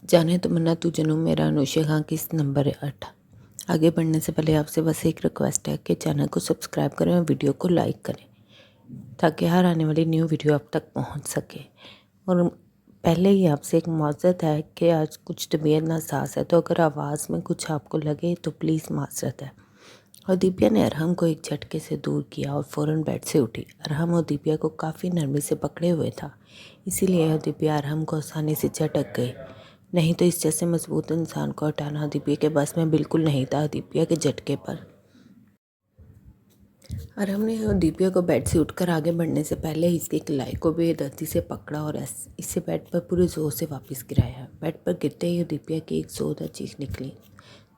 जाने तमन्ना तू जनूं मेरा अनुषा खां किस्त नंबर 8। आगे बढ़ने से पहले आपसे बस एक रिक्वेस्ट है कि चैनल को सब्सक्राइब करें और वीडियो को लाइक करें ताकि हर आने वाली न्यू वीडियो आप तक पहुंच सके। और पहले ही आपसे एक मुआवज़त है कि आज कुछ तबीयत नासाज है, तो अगर आवाज़ में कुछ आपको लगे तो प्लीज़ माजरत है। और दीपिया ने अरहम को एक झटके से दूर किया और फ़ौरन बेड से उठी। अरहम और दीपिया को काफ़ी नरमी से पकड़े हुए था, इसीलिए दीपिया अरहम को आसानी से झटक गई। नहीं तो इस जैसे मजबूत इंसान को हटाना दीपिया के बस में बिल्कुल नहीं था। दीपिया के झटके पर अरहम ने दीपिया को बेड से उठकर आगे बढ़ने से पहले इसकी कलाई को बेदर्दी से पकड़ा और इसे बेड पर पूरे जोर से वापस गिराया। बेड पर गिरते ही दीपिया की एक जोरदार चीख निकली,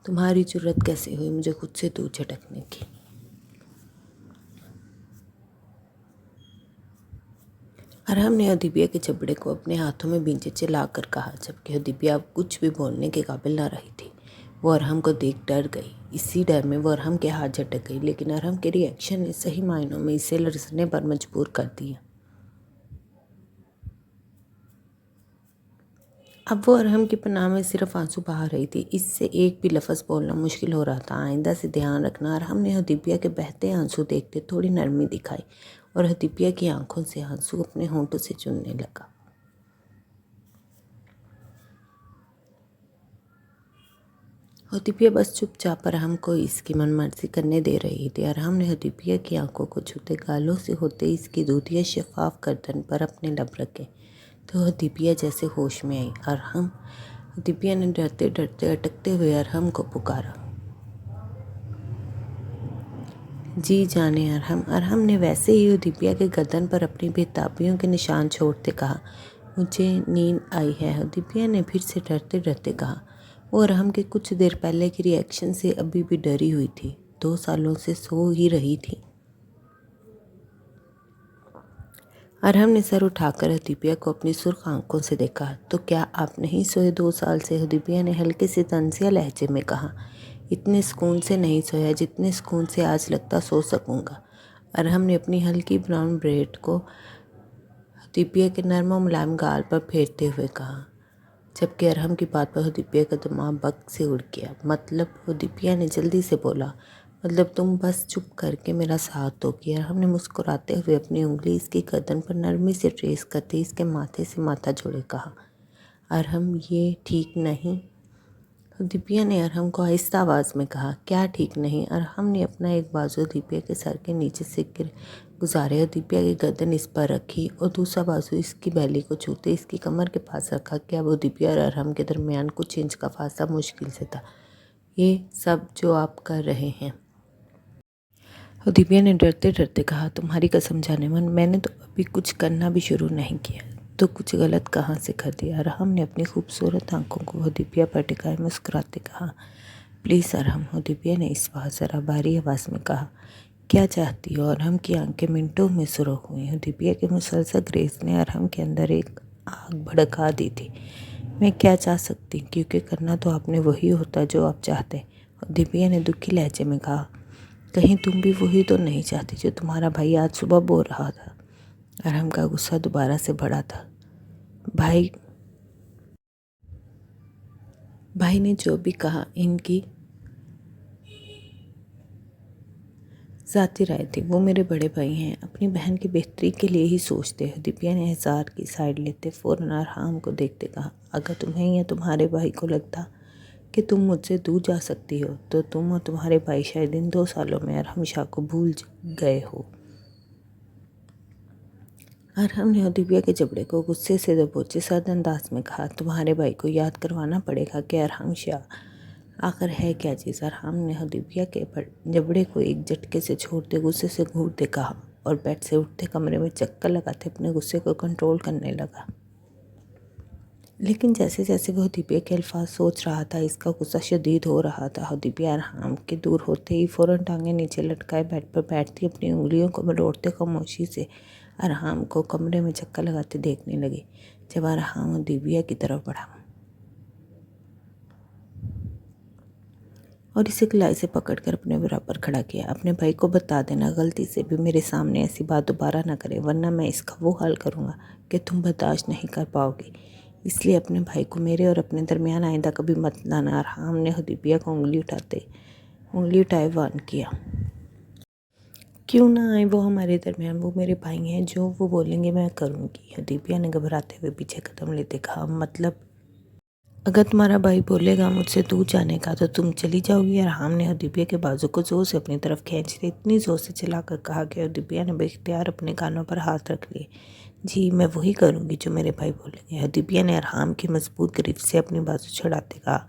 तुम्हारी जरूरत कैसे हुई मुझे खुद से दूर झटकने की। अरहम ने दीपिया के जबड़े को अपने हाथों में बींचे चलाकर कहा, जबकि दीपिया अब कुछ भी बोलने के काबिल ना रही थी। वो अरहम को देख डर गई। इसी डर में वो अरहम के हाथ झटक गई, लेकिन अरहम के रिएक्शन ने सही मायनों में इसे लड़ने पर मजबूर कर दिया। अब वो अरहम की पनाह में सिर्फ आंसू बहा रही थी। इससे एक भी लफ्ज़ बोलना मुश्किल हो रहा था। आइंदा से ध्यान रखना। अरहम ने दीपिया के बहते आंसू देखते थोड़ी नरमी दिखाई और दीपिया की आंखों से आंसू अपने होंठों से चुनने लगा। और दीपिया बस चुपचाप अरहम को इसकी मनमर्जी करने दे रही थी। अरहम ने दीपिया की आंखों को छूते गालों से होते इसकी दूधिया शफाफ गर्दन पर अपने लब रखे तो दीपिया जैसे होश में आई। अरहम दीपिया ने डरते डरते अटकते हुए अरहम को पुकारा, जी जाने अरहम। अरहम ने वैसे ही दीपिया के गर्दन पर अपनी बेताबियों के निशान छोड़ते कहा, मुझे नींद आई है। दीपिया ने फिर से डरते डरते कहा। वो अरहम के कुछ देर पहले की रिएक्शन से अभी भी डरी हुई थी। 2 सालों से सो ही रही थी। अरहम ने सर उठाकर दीपिया को अपनी सुर्ख आंखों से देखा। तो क्या आप नहीं सोए 2 साल से? दीपिया ने हल्के से तंजिया लहजे में कहा, इतने सुकून से नहीं सोया जितने सुकून से आज लगता सो सकूंगा। अरहम ने अपनी हल्की ब्राउन ब्रेड को दीपिया के नरम और मुलायम गाल पर फेरते हुए कहा, जबकि अरहम की बात पर दीपिया का दिमाग बग से उड़ गया। मतलब? दीपिया ने जल्दी से बोला, मतलब तुम बस चुप करके मेरा साथ दोगी। अरहम ने मुस्कुराते हुए अपनी उंगली इसकी गर्दन पर नरमी से ट्रेस करते इसके माथे से माथा जोड़े कहा, अरहम ये ठीक नहीं। दीपिया ने अरहम को आहिस्ता आवाज़ में कहा, क्या ठीक नहीं? अरहम ने अपना एक बाजू दीपिया के सर के नीचे से गुजारे और दीपिया की गर्दन इस पर रखी और दूसरा बाजू इसकी बैली को छूते इसकी कमर के पास रखा। क्या वो दीपिया और अरहम के दरमियान कुछ इंच का फासला मुश्किल से था। ये सब जो आप कर रहे हैं? और दीपिया ने डरते डरते कहा, तुम्हारी कसम जाने मन, मैंने तो अभी कुछ करना भी शुरू नहीं किया। तो कुछ गलत कहाँ से कर दिया? अरहम ने अपनी खूबसूरत आंखों को दीपिया पर टिकाए मुस्कुराते कहा, प्लीज़ अरहम। दीपिया ने इस बार ज़रा भारी आवाज़ में कहा, क्या चाहती हो? अरहम की आंखें मिनटों में सुर्ख हुई। दीपिया के मुसलसल ग्रेस ने अरहम के अंदर एक आग भड़का दी थी। मैं क्या चाह सकती, क्योंकि करना तो आपने वही होता जो आप चाहते। दीपिया ने दुखी लहजे में कहा, कहीं तुम भी वही तो नहीं चाहती जो तुम्हारा भाई आज सुबह बोल रहा था? अरहम का गुस्सा दोबारा से बढ़ा था। भाई ने जो भी कहा इनकी ज़ाती राय थी। वो मेरे बड़े भाई हैं, अपनी बहन की बेहतरी के लिए ही सोचते हैं। दीपिया ने हजार की साइड लेते फ़ौरन अरहम को देखते कहा, अगर तुम्हें या तुम्हारे भाई को लगता कि तुम मुझसे दूर जा सकती हो तो तुम और तुम्हारे भाई शायद इन 2 सालों में अरहम शाह को भूल गए हो। अरहम ने दीपिया के जबड़े को गुस्से से दबोचे सर्द अंदाज में कहा, तुम्हारे भाई को याद करवाना पड़ेगा कि अरहम शाह आखिर है क्या चीज़? अरहम ने दीपिया के जबड़े को एक झटके से छोड़ते गुस्से से घूरते कहा और बेड से उठते कमरे में चक्कर लगाते अपने गुस्से को कंट्रोल करने लगा। लेकिन जैसे जैसे वह दीपिया के अल्फाज सोच रहा था इसका गुस्सा शदीद हो रहा था। दीपिया अरहम के दूर होते ही फ़ौरन टांगें नीचे लटकाए बेड पर बैठती अपनी उंगलियों को मरोड़ते खामोशी से अरहम को कमरे में चक्कर लगाते देखने लगी। जब अरहम दीपिया की तरफ बढ़ा और इसे कलाई से पकड़कर अपने बराबर खड़ा किया, अपने भाई को बता देना गलती से भी मेरे सामने ऐसी बात दोबारा ना करे, वरना मैं इसका वो हाल करूँगा कि तुम बर्दाश्त नहीं कर पाओगी। इसलिए अपने भाई को मेरे और अपने दरमियान आइंदा कभी मत लाना। अरहाम ने हुदैबिया को उंगली उठाए वार्न किया। क्यों ना आए वो हमारे दरमियान, वो मेरे भाई हैं, जो वो बोलेंगे मैं करूँगी। हुदैबिया ने घबराते हुए पीछे कदम लेते कहा, मतलब अगर तुम्हारा भाई बोलेगा मुझसे दूर जाने का तो तुम चली जाओगी। अरहाम ने हुदैबिया के बाजू को जोर से अपनी तरफ खींचते इतनी जोर से चलाकर कहा कि हुदैबिया ने बेख्तियार अपने कानों पर हाथ रख लिए। जी मैं वही करूँगी जो मेरे भाई बोलेंगे। हुदैबिया ने अरहाम की मजबूत गिरफ्त से अपनी बाजू छुड़ाते कहा,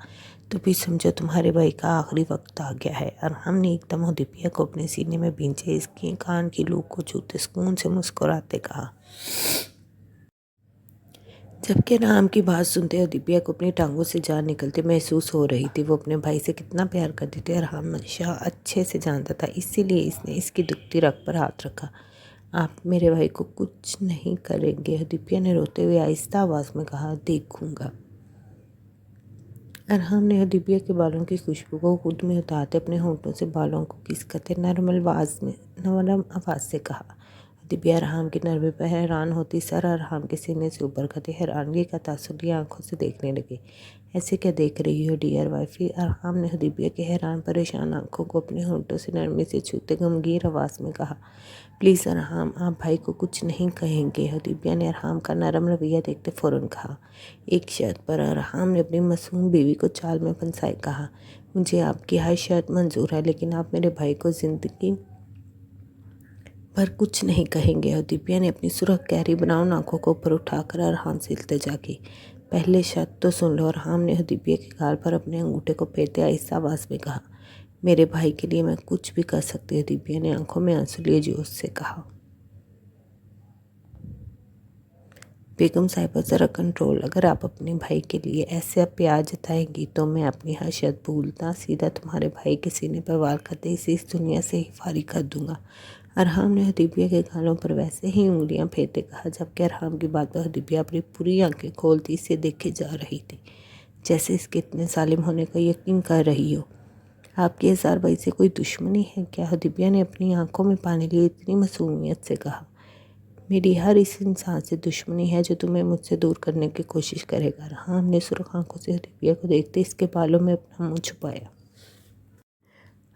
तो भी समझो तुम्हारे भाई का आखिरी वक्त आ गया है। अरहाम ने एकदम हुदैबिया को अपने सीने में भींचे इसकी कान की लूक को छूते सुकून से मुस्कुराते कहा। जबकि अरहाम की बात सुनते हुदैबिया को अपनी टांगों से जान निकलती महसूस हो रही थी। वो अपने भाई से कितना प्यार करती थी अरहाम हमेशा अच्छे से जानता था, इसीलिए इसने इसकी दुखती रग पर हाथ रखा। आप मेरे भाई को कुछ नहीं करेंगे, हुदैबिया ने रोते हुए आहिस्ता आवाज़ में कहा। देखूंगा। अरहाम ने हुदैबिया के बालों की खुशबू को खुद में उतारते अपने होंठों से बालों को किसकते नरम आवाज़ से कहा। हुदैबिया अरहाम की नरमी पर हैरान होती सर अरहाम के सीने से ऊपर करती हैरानगी का तासुर आंखों से देखने लगी। ऐसे क्या देख रही हो डियर वाइफी? अरहाम ने हुदैबिया के हैरान परेशान आंखों को अपने होंठों से नरमी से छूते गमगीन आवाज़ में कहा, प्लीज़ अरहाम आप भाई को कुछ नहीं कहेंगे। हुदैबिया ने अरहाम का नरम रवैया देखते फ़ौरन कहा। एक शर्त पर। अरहाम ने अपनी मासूम बीवी को चाल में फंसाए कहा, मुझे आपकी हर शर्त मंजूर है, लेकिन आप मेरे भाई को ज़िंदगी पर कुछ नहीं कहेंगे। हुदैबिया ने अपनी सुर्ख गहरी ब्राउन आंखों को ऊपर उठाकर अरहाम से इल्तिजा की। पहले शर्त तो सुन लो। अरहाम ने हुदैबिया के गाल पर अपने अंगूठे को फेरते आहिस्ता आवाज़ में कहा, मेरे भाई के लिए मैं कुछ भी कर सकती। हुदैबिया ने आंखों में आंसू लिए जोश से कहा। बेगम साहिबा ज़रा कंट्रोल। अगर आप अपने भाई के लिए ऐसे प्यार जताएंगी तो मैं अपनी हर शर्त भूलता सीधा तुम्हारे भाई के सीने पर वार करते इसे इस दुनिया से ही फारिग कर दूंगा। अरहाम ने हुदैबिया के गालों पर वैसे ही उंगलियां फेरते कहा, जबकि अरहाम की बात पर हुदैबिया अपनी पूरी आंखें खोलती इसे देखे जा रही थी, जैसे इसके इतने सालिम होने का यकीन कर रही हो। आपकी हजार भाई से कोई दुश्मनी है क्या? हुदैबिया ने अपनी आंखों में पानी लिए इतनी मासूमियत से कहा, मेरी हर इस इंसान से दुश्मनी है जो तुम्हें मुझसे दूर करने की कोशिश करेगा। अरहाम ने सुर्ख आंखों से हुदैबिया को देखते इसके बालों में अपना मुंह छुपाया।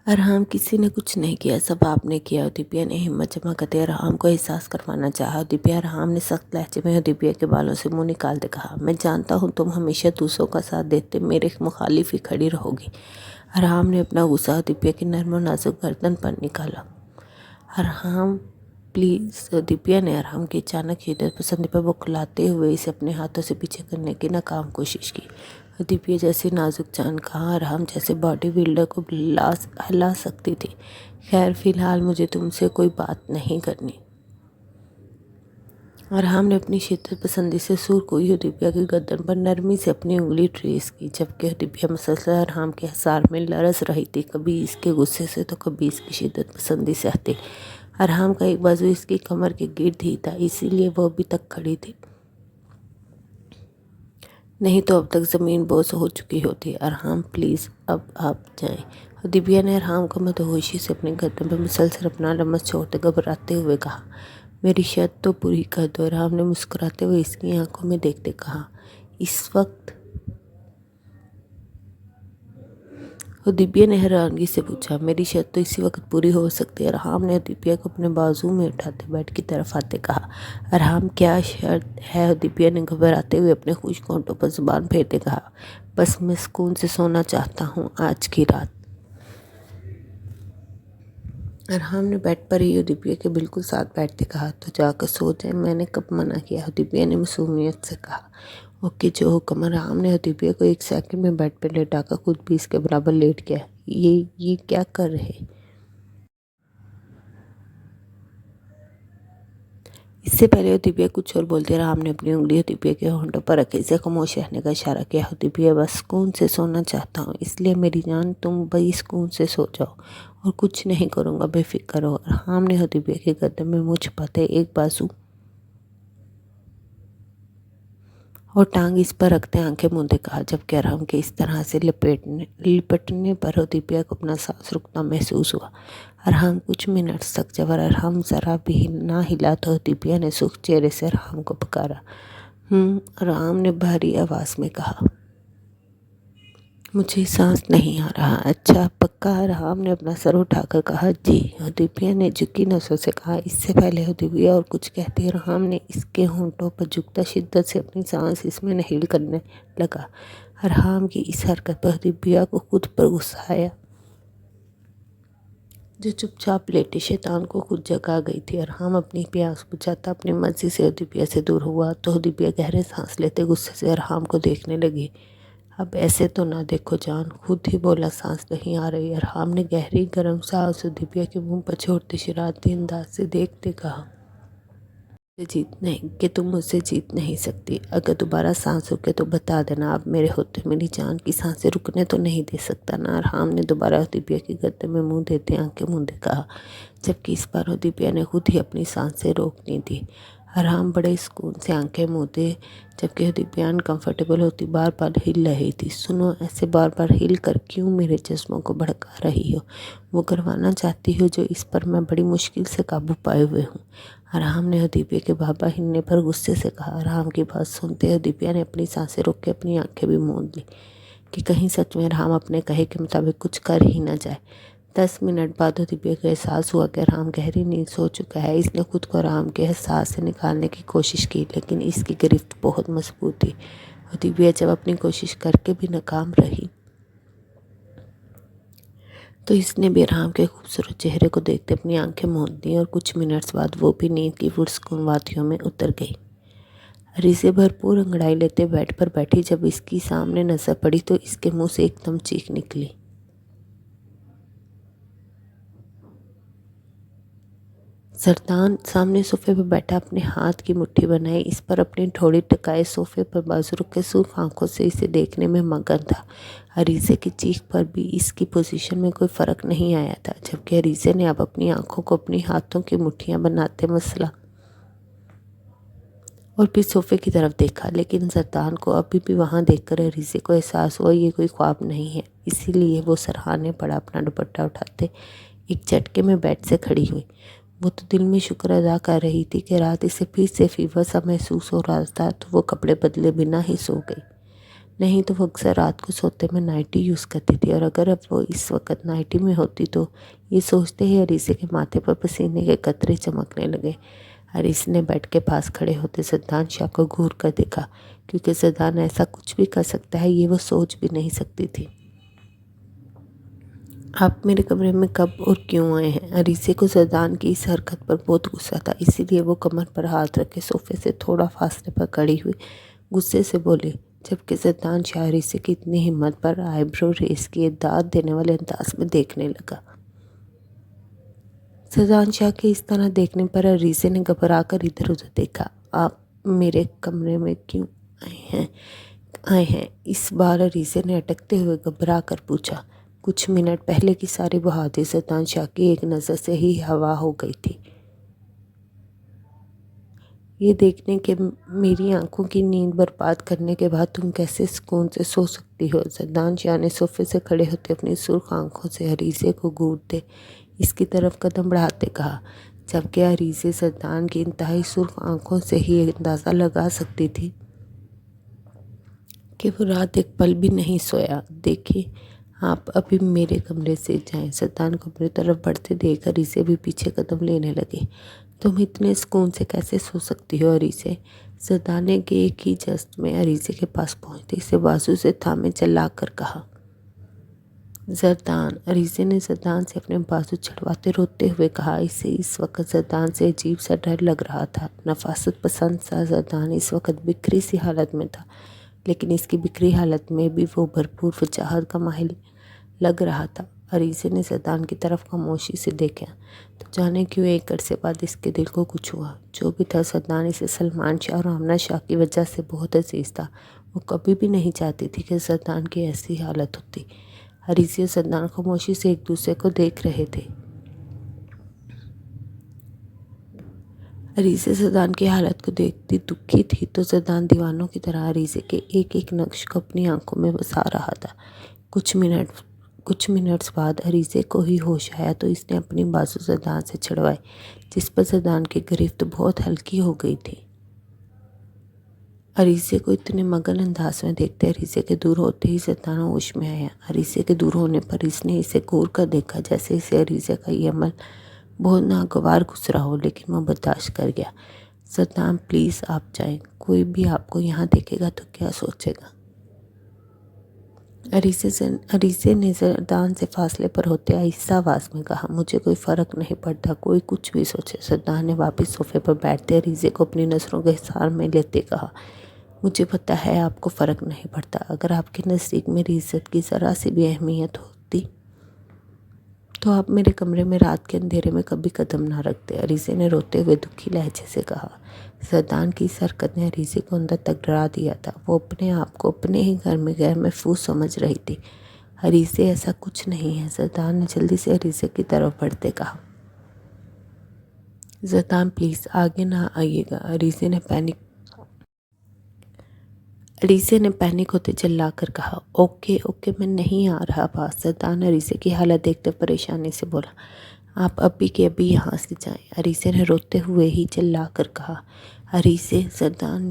अरहाम किसी ने कुछ नहीं किया, सब आपने किया। हुदैबिया ने हिम्मत जमा करते अरहाम को एहसास करवाना चाहा। हुदैबिया अरहाम ने सख्त लहजे में हुदैबिया के बालों से मुंह निकालते कहा, मैं जानता हूँ तुम हमेशा दूसरों का साथ देते मेरे मुखालिफ ही खड़ी रहोगी। अरहाम ने अपना गुस्सा हुदैबिया की नर्म और नाजुक गर्दन पर निकाला। अरहाम प्लीज़। हुदैबिया ने अरहाम की अचानक शिद्दत पसंदी पर बौखलाते हुए इसे अपने हाथों से पीछे करने की नाकाम कोशिश की। हुदैबिया जैसी नाजुक जान कहाँ अरहाम जैसे बॉडी बिल्डर को हिला सकती थी। खैर फिलहाल मुझे तुमसे कोई बात नहीं करनी। अरहाम ने अपनी शिद्दत पसंदी से सुर कोई हुदैबिया की गर्दन पर नरमी से अपनी उंगली ट्रेस की, जबकि हुदैबिया मसलसल अरहाम के हसार में लरस रही थी, कभी इसके गुस्से से तो कभी इसकी शिद्दत पसंदी से हते। अरहाम का एक बाजू इसकी कमर के गिर्द ही था, इसीलिए वह अभी तक खड़ी थी, नहीं तो अब तक ज़मीन बोझ हो चुकी होती। अरहाम प्लीज़ अब आप जाएं। हुदैबिया ने अरहाम को मदहोशी से अपने गर्दन पर मुसलसल अपना लमस छोड़ते घबराते हुए कहा, मेरी शर्त तो पूरी कर दो। अरहाम ने मुस्कुराते हुए इसकी आंखों में देखते कहा। इस वक्त? हुदैबिया ने हैरानगी से पूछा, मेरी शर्त तो इसी वक्त पूरी हो सकती है। अरहाम ने हुदैबिया को अपने बाजू में उठाते बेड की तरफ आते कहा। अरहाम क्या शर्त है? हुदैबिया ने घबराते हुए अपने खुश्क होंठों पर जुबान फेरते कहा, बस मैं सुकून से सोना चाहता हूँ आज की रात। अरहाम ने बेड पर ही हुदैबिया के बिल्कुल साथ बैठते कहा, तो जाकर सो जाए, मैंने कब मना किया? हुदैबिया ने मासूमियत से कहा। ओके जो हुक्म। अरहाम ने हुदैबिया को एक सेकंड में बेड पर लेटाकर खुद भी इसके बराबर लेट गया। ये क्या कर रहे? इससे पहले हुदैबिया कुछ और बोलते अरहाम ने अपनी उंगली हुदैबिया के होंठों पर रखे इसे खामोश रहने का इशारा किया। हुदैबिया बस सुकून से सोना चाहता हूँ, इसलिए मेरी जान तुम बड़ी सुकून से सो जाओ और कुछ नहीं करूँगा, बेफिक्र रहो। अरहाम ने हुदैबिया के गर्दन में मुँह छुपाते एक बाजू और टांग इस पर रखते आंखें मूंदे कहा, जबकि अरहाम के इस तरह से लिपटने पर हुदैबिया को अपना सांस रुकना महसूस हुआ। अरहाम कुछ मिनट तक जब अरहाम ज़रा भी ना हिला तो हुदैबिया ने सुख चेहरे से अरहाम को पुकारा, राम ने भारी आवाज़ में कहा। मुझे सांस नहीं आ रहा। अच्छा पक्का? राम ने अपना सर उठाकर कहा। जी, हुदैबिया ने झुकी नसों से कहा। इससे पहले हुदैबिया और कुछ कहते राम ने इसके होंठों पर झुकता शिद्दत से अपनी सांस इसमें नहील करने लगा। राम की इस हरकत पर हुदैबिया को खुद पर गुस्सा आया, जो चुपचाप लेटे शैतान को खुद जगा गई थी। और राम अपनी प्यास बुझाता अपनी मर्जी से हुदैबिया से दूर हुआ तो हुदैबिया गहरे सांस लेते गुस्से से राम को देखने लगी। अब ऐसे तो ना देखो जान, खुद ही बोला सांस नहीं आ रही। राम ने गहरी गर्म सांस हुदैबिया के मुंह पर छोड़ते शरारती अंदाज से देखते कहा, तुम मुझसे जीत नहीं सकती। अगर दोबारा सांस रुके तो बता देना। आप मेरे होते मेरी जान की सांसें रुकने तो नहीं दे सकता ना। राम ने दोबारा हुदैबिया के गद्दे में मुंह देते आंखें मूंदे कहा, जबकि इस बार हुदैबिया ने खुद ही अपनी सांसें रोकनी थी। राम बड़े सुकून से आंखें मूंदे, जबकि हुदैबिया अनकंफर्टेबल होती बार बार हिल रही थी। सुनो, ऐसे बार बार हिल कर क्यों मेरे जज्बों को भड़का रही हो? वो करवाना चाहती हो जो इस पर मैं बड़ी मुश्किल से काबू पाए हुए हूँ। राम ने हुदैबिया के बाबा हिलने पर गुस्से से कहा। राम की बात सुनते हुदैबिया ने अपनी सांसें रोक के अपनी आंखें भी मूंद ली कि कहीं सच में राम अपने कहे के मुताबिक कुछ कर ही न जाए। 10 मिनट बाद हुदैबिया को एहसास हुआ कि राम गहरी नींद सो चुका है। इसने खुद को राम के एहसास से निकालने की कोशिश की, लेकिन इसकी गिरफ्त बहुत मजबूत थी। हुदैबिया जब अपनी कोशिश करके भी नाकाम रही तो इसने भी राम के खूबसूरत चेहरे को देखते अपनी आंखें मूंद दी और कुछ मिनट्स बाद वो भी नींद की पुरस्कून वादियों में उतर गई। हरी से भरपूर अंगड़ाई लेते बेड पर बैठी जब इसकी सामने नजर पड़ी तो इसके मुंह से एकदम चीख निकली। सरदान सामने सोफे पर बैठा अपने हाथ की मुट्ठी बनाई इस पर अपनी ठोड़ी टकाए सोफे पर बाजू रख के सूख आंखों से इसे देखने में मगन था। अरीज़े की चीख पर भी इसकी पोजीशन में कोई फ़र्क नहीं आया था, जबकि अरीज़े ने अब अपनी आंखों को अपनी हाथों की मुट्ठियां बनाते मसला और फिर सोफे की तरफ देखा। लेकिन सरदान को अभी भी वहां देखकर अरीज़े को एहसास हुआ ये कोई ख्वाब नहीं है। इसीलिए वो सराहने पड़ा अपना दुपट्टा उठाते एक झटके में बेड से खड़ी हुई। वो तो दिल में शुक्र अदा कर रही थी कि रात इसे फिर से फीवर सा महसूस हो रहा था तो वो कपड़े बदले बिना ही सो गई। नहीं तो वो अक्सर रात को सोते में नाइटी यूज़ करती थी और अगर अब वो इस वक्त नाइटी में होती तो ये सोचते ही अरीसे के माथे पर पसीने के कतरे चमकने लगे। अरीस ने बेड के पास खड़े होते सिद्धांत शाह को घूर कर देखा, क्योंकि सिद्धांत ऐसा कुछ भी कर सकता है ये वो सोच भी नहीं सकती थी। आप मेरे कमरे में कब और क्यों आए हैं? अरीसे को सरदान की इस हरकत पर बहुत गुस्सा था, इसीलिए वो कमर पर हाथ रख के सोफे से थोड़ा फासले पर खड़ी हुई गुस्से से बोली, जबकि सरदान शाह अरीसे की इतनी हिम्मत पर आईब्रो रेस किए दाद देने वाले अंदाज में देखने लगा। सरदान शाह के इस तरह देखने पर अरीसे ने घबरा कर इधर उधर देखा। आप मेरे कमरे में क्यों आए हैं? इस बार अरीसे ने अटकते हुए घबरा कर पूछा। कुछ मिनट पहले की सारी बहादुरी सरदान शाह की एक नज़र से ही हवा हो गई थी। ये देखने के मेरी आंखों की नींद बर्बाद करने के बाद तुम कैसे सुकून से सो सकती हो? सरदान शाह ने सोफे से खड़े होते अपनी सुर्ख आंखों से अरीसे को घूरते इसकी तरफ कदम बढ़ाते कहा, जबकि अरीसे सरदान की इंतहाई सुर्ख आंखों से ही अंदाज़ा लगा सकती थी कि वो रात एक पल भी नहीं सोया। देखिए, आप अभी मेरे कमरे से जाएं। सरदान को अपनी तरफ बढ़ते देख अरीसे भी पीछे कदम लेने लगे। तुम इतने सुकून से कैसे सो सकती हो अरीसे? सरदान ने एक ही जस्ट में अरीसे के पास पहुंचते इसे बाजू से थामे चिल्ला कर कहा। जरदान, अरीसे ने सरदान से अपने बाजू छुड़वाते रोते हुए कहा। इसे इस वक्त सरदान से अजीब सा डर लग रहा था। नफासत पसंद सा सरदान इस वक्त बिखरी सी हालत में था, लेकिन इसकी बिखरी हालत में भी वो भरपूर वजाहत का माहिर लग रहा था। अरीसे ने सरदान की तरफ खामोशी से देखा तो जाने क्यों एक अरसे बाद इसके दिल को कुछ हुआ। जो भी था, सरदान इसे सलमान शाह और आमना शाह की वजह से बहुत अजीज था। वो कभी भी नहीं चाहती थी कि सरदान की ऐसी हालत होती। अरीसे और सरदान खामोशी से एक दूसरे को देख रहे थे। अरीसे सरदान की हालत को देखती दुखी थी तो सरदान दीवानों की तरह अरीसे के एक एक नक्श को अपनी आंखों में बसा रहा था। कुछ मिनट्स बाद अरीसे को ही होश आया तो इसने अपनी बाजू सरदान से छुड़वाई, जिस पर सरदान की गिरफ्त बहुत हल्की हो गई थी। अरीसे को इतने मगन अंदाज में देखते अरीसे के दूर होते ही जरदान होश में आया। अरीसे के दूर होने पर इसने इसे घूर कर देखा, जैसे इसे अरीसे का ये अमल बहुत नागवार गुजरा हो, लेकिन वह बर्दाश्त कर गया। जरदान प्लीज़ आप जाएं, कोई भी आपको यहाँ देखेगा तो क्या सोचेगा। अरीसे ने जरदान से फासले पर होते आहिस्ता आवाज़ में कहा, मुझे कोई फ़र्क नहीं पड़ता, कोई कुछ भी सोचे। जरदान ने वापस सोफे पर बैठते अरीसे को अपनी नज़रों के हिसार में लेते कहा, मुझे पता है आपको फ़र्क नहीं पड़ता। अगर आपके नज़दीक मेरी इज्जत की ज़रा सी भी अहमियत होती तो आप मेरे कमरे में रात के अंधेरे में कभी कदम ना रखते। अरीसे ने रोते हुए दुखी लहजे से कहा। जरदान की इस हरकत ने अरीसे को अंदर तक डरा दिया था। वो अपने आप को अपने ही घर में गैर महफूज समझ रही थी। अरीसे ऐसा कुछ नहीं है। जरदान ने जल्दी से अरीसे की तरफ बढ़ते कहा, जरदान प्लीज़ आगे ना आइएगा। अरीसे ने पैनिक होते चिल्लाकर कहा, ओके ओके मैं नहीं आ रहा पास। जरदान अरीसे की हालत देखते परेशानी से बोला, आप अभी के अभी यहाँ से जाएं। अरीसे ने रोते हुए ही चिल्लाकर कहा। अरीसे जरदान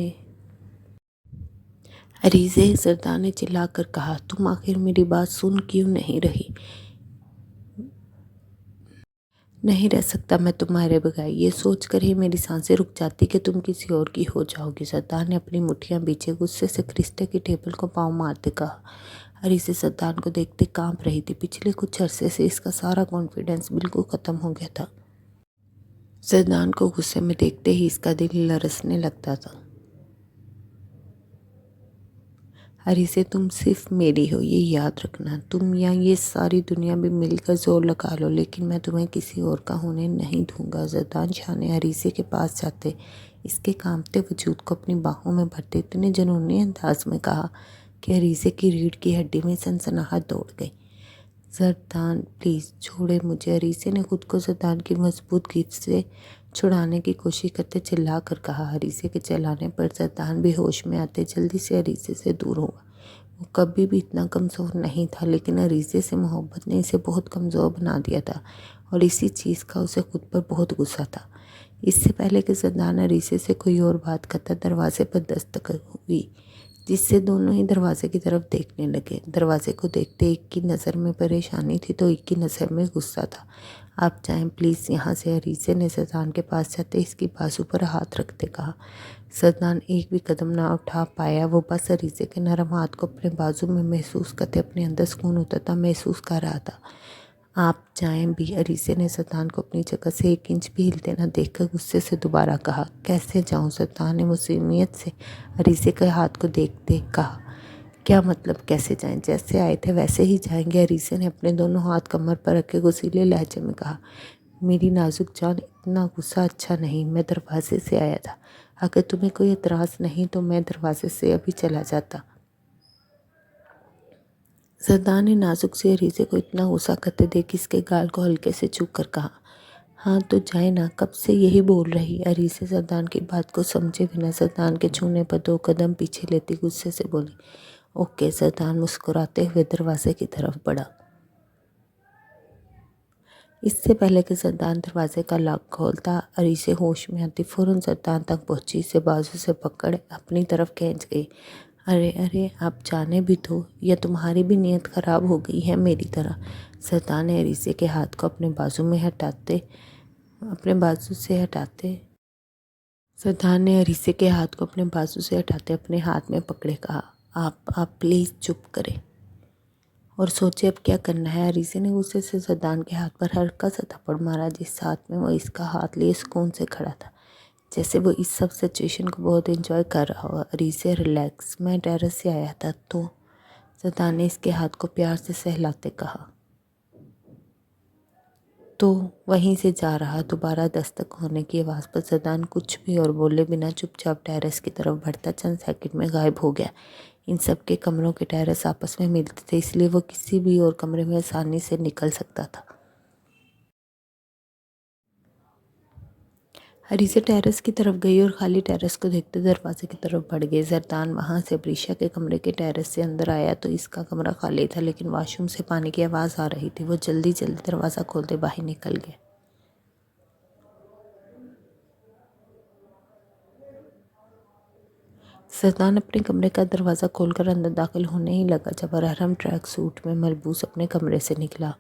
ने चिल्लाकर कहा, तुम आखिर मेरी बात सुन क्यों नहीं रह सकता मैं तुम्हारे बगैर। ये सोचकर ही मेरी सांसें रुक जाती कि तुम किसी और की हो जाओगी। जरदान ने अपनी मुट्ठियां बीचे गुस्से से क्रिस्टे की टेबल को पाँव मारते कहा। अरीसे जरदान को देखते कांप रही थी। पिछले कुछ अरसे से इसका सारा कॉन्फिडेंस बिल्कुल ख़त्म हो गया था। जरदान को गुस्से में देखते ही इसका दिल लरसने लगता था। अरीसे तुम सिर्फ मेरी हो, ये याद रखना। तुम या ये सारी दुनिया भी मिलकर जोर लगा लो, लेकिन मैं तुम्हें किसी और का होने नहीं दूंगा। जरदान शाह ने अरीसे के पास जाते इसके कांपते वजूद को अपनी बाहों में भरते इतने जुनूनी अंदाज में कहा कि अरीसे की रीढ़ की हड्डी में सनसनाहट दौड़ गई। जरदान प्लीज़ छोड़े मुझे। अरीसे ने खुद को जरदान की मजबूत गिरफ्त से छुड़ाने की कोशिश करते चिल्ला कर कहा। अरीसे के चिल्लाने पर जरदान भी होश में आते जल्दी से अरीसे से दूर हुआ। वो कभी भी इतना कमज़ोर नहीं था, लेकिन अरीसे से मोहब्बत ने इसे बहुत कमज़ोर बना दिया था और इसी चीज़ का उसे खुद पर बहुत गुस्सा था। इससे पहले कि जरदान अरीसे से कोई और बात करता, दरवाजे पर दस्तक हुई, जिससे दोनों ही दरवाजे की तरफ देखने लगे। दरवाजे को देखते एक की नज़र में परेशानी थी तो एक की नज़र में गुस्सा था। आप जाएं प्लीज़ यहाँ से। अरीसे ने जरदान के पास जाते इसकी बाजू पर हाथ रखते कहा। जरदान एक भी कदम ना उठा पाया। वो बस अरीसे के नरम हाथ को अपने बाजू में महसूस करते अपने अंदर सुकून उतरता महसूस कर रहा था। आप जाएं भी। अरीसे ने जरदान को अपनी जगह से 1 इंच भी हिलते न देखकर गुस्से से दोबारा कहा। कैसे जाऊं? जरदान ने मुसीमियत से अरीसे के हाथ को देखते कहा। क्या मतलब कैसे जाएं? जैसे आए थे वैसे ही जाएंगे। अरीसे ने अपने दोनों हाथ कमर पर रखे गुस्सीले लहजे में कहा। मेरी नाजुक जान, इतना गुस्सा अच्छा नहीं। मैं दरवाजे से आया था। अगर तुम्हें कोई एतराज़ नहीं तो मैं दरवाजे से अभी चला जाता। जरदान ने नाजुक से अरीसे को इतना गुस्सा करते देख इसके गाल को हल्के से छू कर कहा, हाँ तो जाए ना, कब से यही बोल रही। अरीसे जरदान की बात को समझे बिना जरदान के छूने पर 2 कदम पीछे लेती गुस्से से बोली। ओके। जरदान मुस्कुराते हुए दरवाजे की तरफ बढ़ा। इससे पहले कि जरदान दरवाजे का लॉक खोलता, अरीसे होश में आती फौरन जरदान तक पहुंची, इसे बाजू से पकड़ अपनी तरफ खींच गई। अरे अरे आप जाने भी दो, या तुम्हारी भी नीयत ख़राब हो गई है मेरी तरह। जरदान ने अरीसे के हाथ को अपने बाजू से हटाते अपने हाथ में पकड़े कहा, आप प्लीज़ चुप करें और सोचे अब क्या करना है। अरीसे ने गुस्से से जरदान के हाथ पर हल्का सा थप्पड़ मारा, जिस हाथ में वो इसका हाथ लिए सुकून से खड़ा था, जैसे वो इस सब सिचुएशन को बहुत एंजॉय कर रहा हो। अरीसे रिलैक्स, मैं टेरेस से आया था तो। जरदान ने इसके हाथ को प्यार से सहलाते कहा। तो वहीं से जा रहा। दोबारा दस्तक होने की आवाज़ पर जरदान कुछ भी और बोले बिना चुपचाप टेरेस की तरफ बढ़ता चंद सेकंड में गायब हो गया। इन सब के कमरों के टेरेस आपस में मिलते थे, इसलिए वो किसी भी और कमरे में आसानी से निकल सकता था। अरीसे टेरेस की तरफ गई और खाली टेरेस को देखते दरवाजे की तरफ बढ़ गई। जरदान वहाँ से प्रीशा के कमरे के टेरेस से अंदर आया तो इसका कमरा खाली था, लेकिन वॉशरूम से पानी की आवाज़ आ रही थी। वो जल्दी जल्दी दरवाज़ा खोलते बाहर निकल गया। सरदान अपने कमरे का दरवाज़ा खोलकर अंदर दाखिल होने ही लगा जब अरहम ट्रैक सूट में मलबूस अपने कमरे से निकला।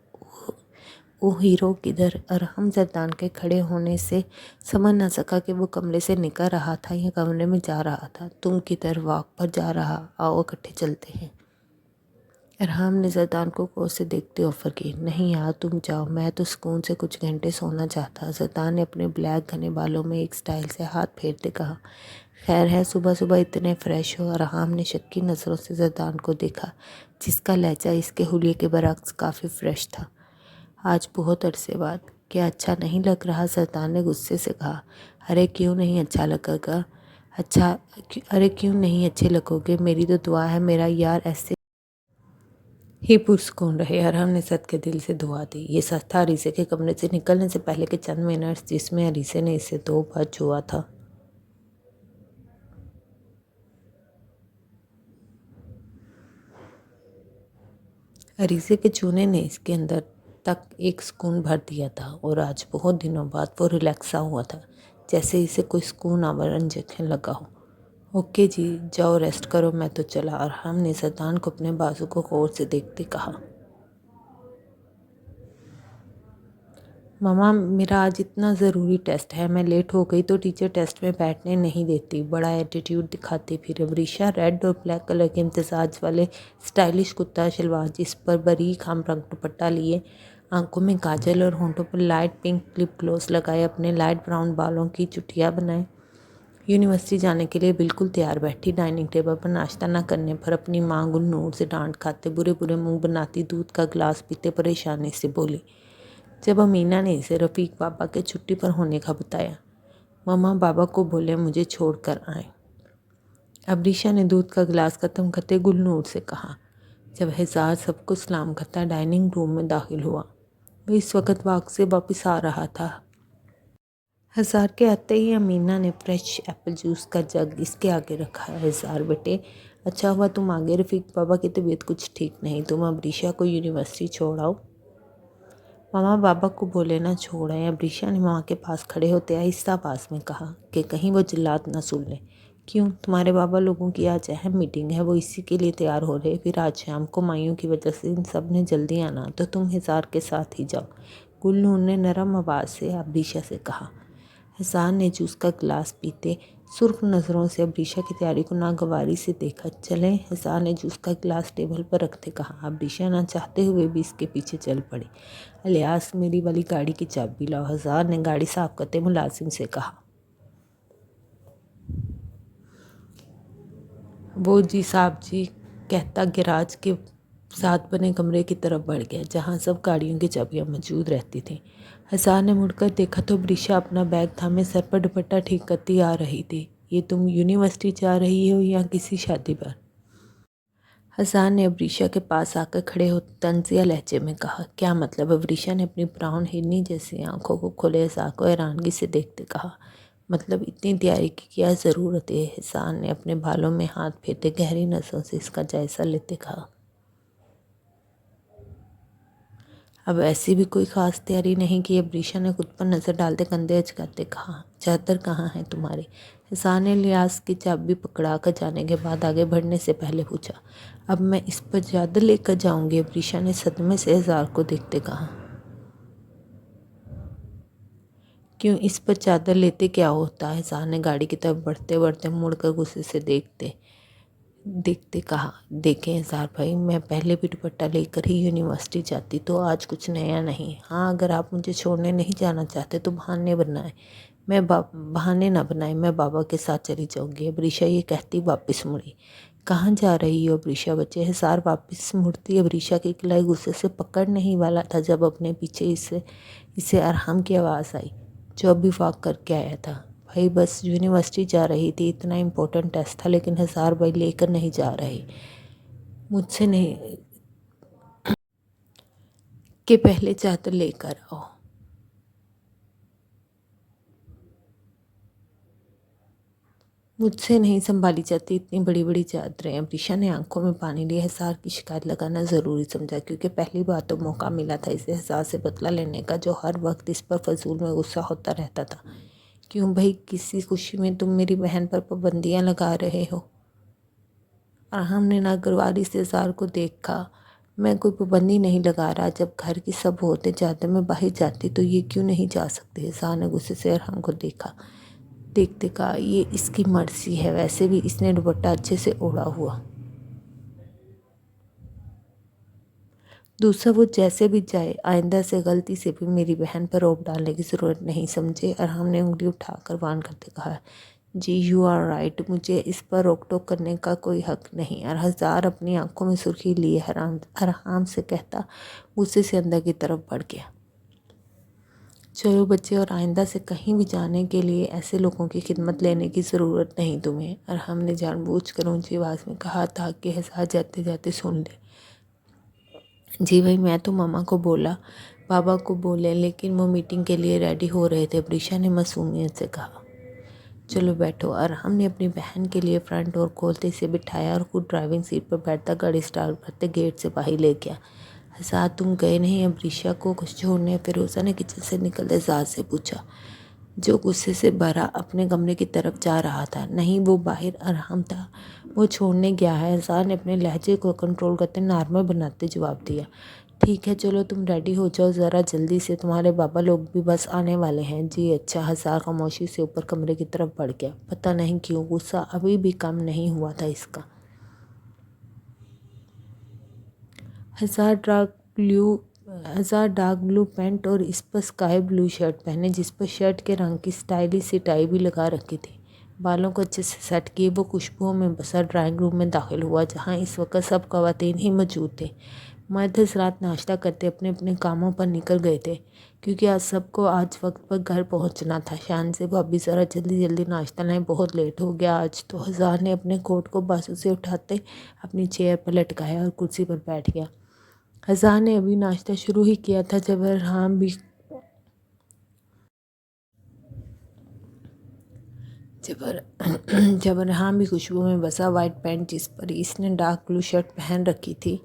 वो हीरो किधर? अरहम सरदान के खड़े होने से समझ न सका कि वो कमरे से निकल रहा था या कमरे में जा रहा था। तुम किधर? वॉक पर जा रहा, आओ इकट्ठे चलते हैं। अरहम ने सरदान को गौर से देखते ऑफर की। नहीं यार, तुम जाओ, मैं तो सुकून से कुछ घंटे सोना चाहता। सरदान ने अपने ब्लैक घने बालों में एक स्टाइल से हाथ फेरते कहा। खैर है, सुबह सुबह इतने फ्रेश हो? अरहम ने शक्की नज़रों से सरदान को देखा, जिसका लहजा इसके हुलिये के बरक्स काफ़ी फ्रेश था। आज बहुत अरसे बाद। क्या अच्छा नहीं लग रहा? सरदान ने गुस्से से कहा। अरे क्यों नहीं अच्छा लगेगा? अरे क्यों नहीं अच्छे लगोगे? मेरी तो दुआ है मेरा यार ऐसे ही पुरस्कून रहे। अरहम ने सद के दिल से दुआ दी। ये सच था अरीसे के कमरे से निकलने से पहले के चंद मिनट्स जिसमें अरीसे ने इसे 2 बार छुआ था। अरीसे के छूने ने इसके अंदर तक एक सुकून भर दिया था और आज बहुत दिनों बाद वो रिलैक्सा हुआ था, जैसे इसे कोई सुकून आवरण जखने लगा हो। ओके जी, जाओ रेस्ट करो, मैं तो चला। अरहम ने सरदान को अपने बाजू को गौर से देखते कहा। मामा, मेरा आज इतना ज़रूरी टेस्ट है, मैं लेट हो गई तो टीचर टेस्ट में बैठने नहीं देती। बड़ा एटीट्यूड दिखाती फिर। अबरीशा रेड और ब्लैक कलर के इम्तजाज वाले स्टाइलिश कुर्ता शलवार, जिस पर बारीक हम रंग दुपट्टा लिए, आंखों में काजल और होंठों पर लाइट पिंक लिप ग्लॉस लगाए, अपने लाइट ब्राउन बालों की चुटिया बनाए, यूनिवर्सिटी जाने के लिए बिल्कुल तैयार बैठी। डाइनिंग टेबल पर नाश्ता न करने पर अपनी माँ गुलनूर से डांट खाते, बुरे बुरे मुंह बनाती, दूध का गिलास पीते परेशानी से बोली जब अमीना ने इसे रफ़ीक बाबा के छुट्टी पर होने का बताया। मम्मा बाबा को बोले मुझे छोड़ कर आए। अबरीशा ने दूध का गिलास ख़त्म करते गुलनूर से कहा। जब हिसार सबको सलाम करता डाइनिंग रूम में दाखिल हुआ, वह इस वक्त वाक से वापस आ रहा था। हजार के आते ही अमीना ने फ्रेश एप्पल जूस का जग इसके आगे रखा है। हजार बेटे, अच्छा हुआ तुम आ गए। रफ़ीक बाबा की तबीयत कुछ ठीक नहीं, तुम अबरीशा को यूनिवर्सिटी छोड़ आओ। मामा बाबा को बोले ना छोड़ आए। अबरीशा ने माँ के पास खड़े होते आहिस्ता आवाज़ में कहा कि कहीं वो चिल्लात ना सुन ले। क्यों? तुम्हारे बाबा लोगों की आज अहम मीटिंग है, वो इसी के लिए तैयार हो रहे। फिर आज शाम को मायूं की वजह से इन सब ने जल्दी आना, तो तुम हिसार के साथ ही जाओ। गुलनूर ने नरम आवाज़ से अबरीशा से कहा। हिसार ने जूस का गिलास पीते सुर्ख नज़रों से अबरीशा की तैयारी को नागवारी से देखा। चलें? हिसार ने जूस का गिलास टेबल पर रखते कहा। अबरीशा ना चाहते हुए भी इसके पीछे चल पड़ी। अलियास, मेरी वाली गाड़ी की चाबी लाओ। हजार ने गाड़ी साफ करते मुलाजिम से कहा। वो जी साहब जी, कहता गैराज के साथ बने कमरे की तरफ बढ़ गया, जहाँ सब गाड़ियों की चाबियाँ मौजूद रहती थीं। हजार ने मुड़कर देखा तो अबरीशा अपना बैग थामे सर पर दुपट्टा ठीक करती आ रही थी। ये तुम यूनिवर्सिटी जा रही हो या किसी शादी पर? हसन ने अबरीशा के पास आकर खड़े हो तंजिया लहजे में कहा। क्या मतलब? अबरीशा ने अपनी ब्राउन हिरनी जैसी आंखों को खोले हसन को हैरानगी से देखते कहा। मतलब इतनी तैयारी की क्या ज़रूरत है? हसन ने अपने बालों में हाथ फेरते गहरी नज़रों से इसका जायज़ा लेते कहा। अब ऐसी भी कोई ख़ास तैयारी नहीं की। अबरीशा ने खुद पर नज़र डालते कंधे अचकाते कहा। चादर कहाँ है तुम्हारी? हसन ने लियास की चाबी पकड़ा कर जाने के बाद आगे बढ़ने से पहले पूछा। अब मैं इस पर चादर लेकर जाऊंगी? अबरीशा ने सदमे से हजार को देखते कहा। क्यों? इस पर चादर लेते क्या होता है? हसन ने गाड़ी की तरफ बढ़ते बढ़ते मुड़कर गुस्से से देखते देखते कहा। देखें हजार भाई, मैं पहले भी दुपट्टा लेकर ही यूनिवर्सिटी जाती, तो आज कुछ नया नहीं। हाँ, अगर आप मुझे छोड़ने नहीं जाना चाहते तो बहाने बनाए। बहाने ना बनाए, मैं बाबा के साथ चली जाऊंगी। अबरीशा ये कहती वापस मुड़ी। कहाँ जा रही हो अबरीशा बच्चे? हिसार वापस मुड़ती अबरीशा की कलाई गुस्से से पकड़ने ही वाला था जब अपने पीछे इसे अरहम की आवाज़ आई, जो अभी वॉक करके आया था। भाई बस यूनिवर्सिटी जा रही थी, इतना इम्पोर्टेंट टेस्ट था, लेकिन हजार भाई लेकर नहीं जा रहे। मुझसे नहीं कि पहले चादर लेकर आओ। मुझसे नहीं संभाली जाती इतनी बड़ी बड़ी चादरें। अबरीशा ने आंखों में पानी लिया। हिसार की शिकायत लगाना ज़रूरी समझा, क्योंकि पहली बार तो मौका मिला था इसे हिसार से बदला लेने का, जो हर वक्त इस पर फजूल में गुस्सा होता रहता था। क्यों भाई, किसी खुशी में तुम मेरी बहन पर पाबंदियाँ लगा रहे हो? अरहम ने नागवारी से अज़ार को देखा। मैं कोई पाबंदी नहीं लगा रहा, जब घर की सब होते जाते मैं बाहर जाती तो ये क्यों नहीं जा सकते। अज़ार ने गुस्से से अरहम को देखा। देखते कहा, ये इसकी मर्जी है, वैसे भी इसने दुपट्टा अच्छे से ओढ़ा हुआ। दूसरा वो जैसे भी जाए, आइंदा से गलती से भी मेरी बहन पर रोक डालने की ज़रूरत नहीं, समझे। अरहम ने उंगली उठाकर वान करते कहा, जी यू आर राइट, मुझे इस पर रोक टोक करने का कोई हक नहीं। और हजार अपनी आंखों में सुर्खी लिए अरहम से कहता गुस्से से अंदर की तरफ बढ़ गया। चलो बच्चे, और आइंदा से कहीं भी जाने के लिए ऐसे लोगों की खिदमत लेने की ज़रूरत नहीं तुम्हें। अरहम ने जानबूझकर ऊंची आवाज़ में कहा ताकि हजार जाते जाते सुन ले। जी भाई, मैं तो मामा को बोला, बाबा को बोले, लेकिन वो मीटिंग के लिए रेडी हो रहे थे, प्रीशा ने मासूमियत से कहा। चलो बैठो। और हमने अपनी बहन के लिए फ्रंट डोर खोलते से बिठाया और खुद ड्राइविंग सीट पर बैठता गाड़ी स्टार्ट करते गेट से बाहर ले गया। साथ तुम गए नहीं अब्रीशा को कुछ छोड़ने? फिरोजा ने किचन से निकलते साथ से पूछा, जो गुस्से से भरा अपने कमरे की तरफ जा रहा था। नहीं, वो बाहर अरहम था, वो छोड़ने गया है। अज़ार ने अपने लहजे को कंट्रोल करते नॉर्मल बनाते जवाब दिया। ठीक है, चलो तुम रेडी हो जाओ ज़रा जल्दी से, तुम्हारे बाबा लोग भी बस आने वाले हैं। जी अच्छा। हजार खामोशी से ऊपर कमरे की तरफ बढ़ गया। पता नहीं क्यों गुस्सा अभी भी कम नहीं हुआ था इसका। हजार डार्क ब्लू पैंट और इस पर स्काई ब्लू शर्ट पहने, जिस पर शर्ट के रंग की स्टाइलिश सी टाई भी लगा रखी थी। बालों को अच्छे से सेट किए वो खुशबुओं में बसा ड्राइंग रूम में दाखिल हुआ, जहाँ इस वक्त सब ख़वातीन ही मौजूद थे। मर्द रात नाश्ता करते अपने अपने कामों पर निकल गए थे, क्योंकि सबको आज वक्त पर घर पहुंचना था। शान से भाभी ज़रा जल्दी जल्दी नाश्ता लाएं, बहुत लेट हो गया आज तो। हजार ने अपने कोट को बाजू से उठाते अपनी चेयर पर लटकाया और कुर्सी पर बैठ गया। हजार ने अभी नाश्ता शुरू ही किया था जब अरहम भी खुशबू में बसा वाइट पैंट, जिस पर इसने डार्क ब्लू शर्ट पहन रखी थी,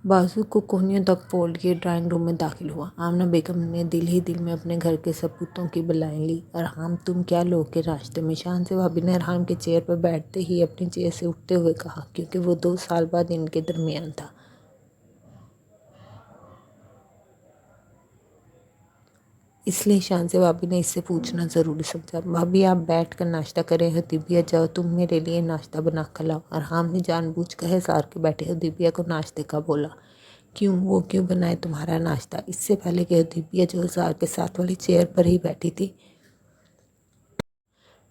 बाजू को कोहनियों तक फोल्ड किए ड्राइंग रूम में दाखिल हुआ। आमना बेगम ने दिल ही दिल में अपने घर के सपूतों की बुलाएं ली। अरहम, तुम क्या लोग के रास्ते में? शान से भाभी ने अरहम के चेयर पर बैठते ही अपनी चेयर से उठते हुए कहा, क्योंकि वो 2 साल बाद इनके दरमियान था। इसलिए शान से भाभी ने इससे पूछना ज़रूरी समझा। भाभी आप बैठ कर नाश्ता करें, हदीबिया जाओ तुम मेरे लिए नाश्ता बना कर लाओ। अरहम ने जानबूझकर हजार के बैठे हदीबिया को नाश्ते का बोला। क्यों? वो क्यों बनाए तुम्हारा नाश्ता? इससे पहले कि हदीबिया जो हजार के साथ वाली चेयर पर ही बैठी थी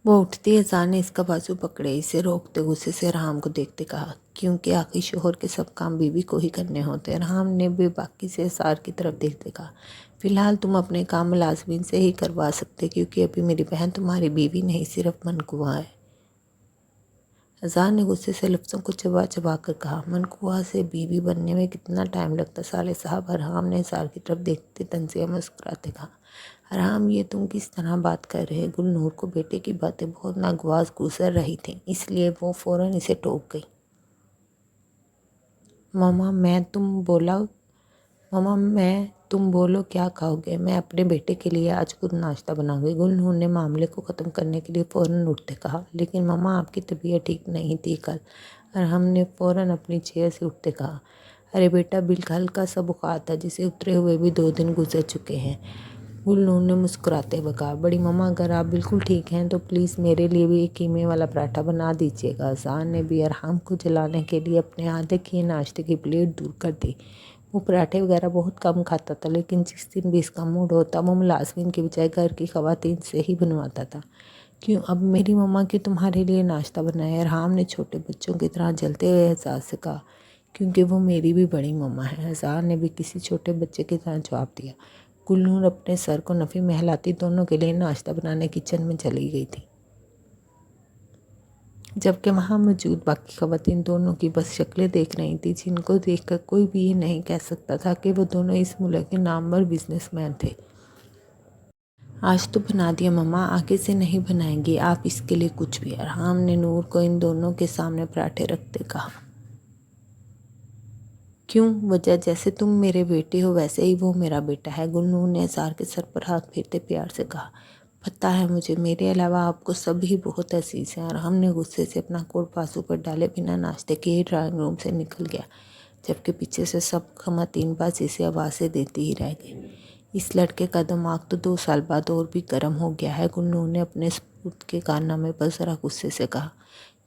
वो उठती, हजार ने इसका बाजू पकड़े, इसे रोकते गुस्से से अरहम को देखते कहा, क्योंकि आखिर शोहर के सब काम बीवी को ही करने होते। अरहम ने बेबाकी से हजार की तरफ देखते कहा, फिलहाल तुम अपने काम मुलाजमीन से ही करवा सकते, क्योंकि अभी मेरी बहन तुम्हारी बीवी नहीं सिर्फ मनकुआ है। हजार ने गुस्से से लफ्ज़ों को चबा चबा कर कहा, मनकुआ से बीवी बनने में कितना टाइम लगता साले साहब। अरहम ने हजार की तरफ देखते तंजिया मुस्कुराते कहा, अरहम ये तुम किस तरह बात कर रहे? गुलनूर को बेटे की बातें बहुत नागवार गुजर रही थी, इसलिए वो फ़ौरन इसे टोक गई। मामा मैं तुम बोलो क्या खाओगे? मैं अपने बेटे के लिए आज खुद नाश्ता बनाऊंगी। गुलनूर ने मामले को ख़त्म करने के लिए फ़ौरन उठते कहा, लेकिन मामा आपकी तबीयत ठीक नहीं थी कल। अरहम ने फ़ौरन अपनी चेयर से उठते कहा, अरे बेटा, बिल्कुल हल्का सा बुखार था जिसे उतरे हुए भी 2 दिन गुजर चुके हैं। गुलनूर ने मुस्कुराते हुए कहा, बड़ी मम्मा अगर आप बिल्कुल ठीक हैं तो प्लीज़ मेरे लिए भी एक कीमे वाला पराठा बना दीजिएगा। अज़ार ने भी अरहम को जलाने के लिए अपने आधे किए नाश्ते की प्लेट दूर कर दी। वो पराठे वगैरह बहुत कम खाता था, लेकिन जिस दिन भी इसका मूड होता वो मुलाजमिन की बजाय घर की खवातीन से ही बनवाता था। क्यों अब मेरी मम्मा की तुम्हारे लिए नाश्ता बनाया? अरहम ने छोटे बच्चों की तरह जलते हुए एहसास से कहा, क्योंकि वो मेरी भी बड़ी मम्मा है। अज़ार ने भी किसी छोटे बच्चे की तरह जवाब दिया। गुलनूर अपने सर को नफ़ी में हिलाती दोनों के लिए नाश्ता बनाने किचन में चली गई थी, जबकि वहाँ मौजूद बाकी ख़वातीन दोनों की बस शक्लें देख रही थी, जिनको देखकर कोई भी ये नहीं कह सकता था कि वो दोनों इस मुल्क के नामवर बिजनेसमैन थे। आज तो बना दिया मम्मा, आगे से नहीं बनाएंगी आप इसके लिए कुछ भी। अरहम ने नूर को इन दोनों के सामने पराठे रखते कहा। क्यों? वजह जैसे तुम मेरे बेटे हो वैसे ही वो मेरा बेटा है। गुलनूर ने अज़ार के सर पर हाथ फेरते प्यार से कहा, पता है मुझे, मेरे अलावा आपको सभी बहुत अजीज हैं। और हमने गुस्से से अपना कोट बाजू पर डाले बिना नाश्ते के ड्राइंग रूम से निकल गया, जबकि पीछे से सब खवातीन बस इसे आवाज़ें देती ही रह गई। इस लड़के का दिमाग तो 2 साल बाद और भी गर्म हो गया है, गुन्नू ने अपने सपूत के कारनामे पर ज़रा गुस्से से कहा।